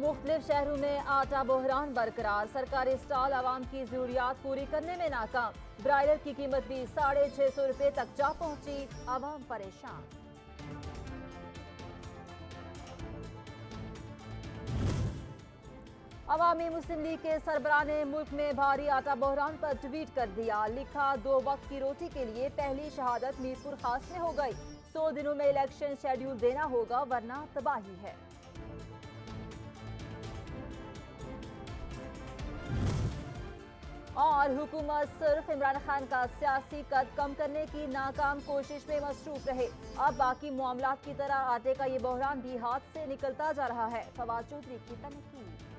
मुख्तलिफ शहरों में आटा बहरान बरकरार। सरकारी स्टॉल आवाम की जरूरियात पूरी करने में नाकाम। ब्रायलर की कीमत भी 650 रुपए तक जा पहुंची। आवाम परेशान। अवामी मुस्लिम लीग के सरबराह ने मुल्क में भारी आटा बहरान पर ट्वीट कर दिया। लिखा, 2 वक्त की रोटी के लिए पहली शहादत मीरपुर खास में हो गई। 100 दिनों में इलेक्शन शेड्यूल देना होगा वरना तबाही है। और हुकूमत सिर्फ इमरान खान का सियासी कद कम करने की नाकाम कोशिश में मसरूफ रहे। अब बाकी मामलात की तरह आटे का ये बहरान भी हाथ से निकलता जा रहा है। फवाद चौधरी की तनकीद।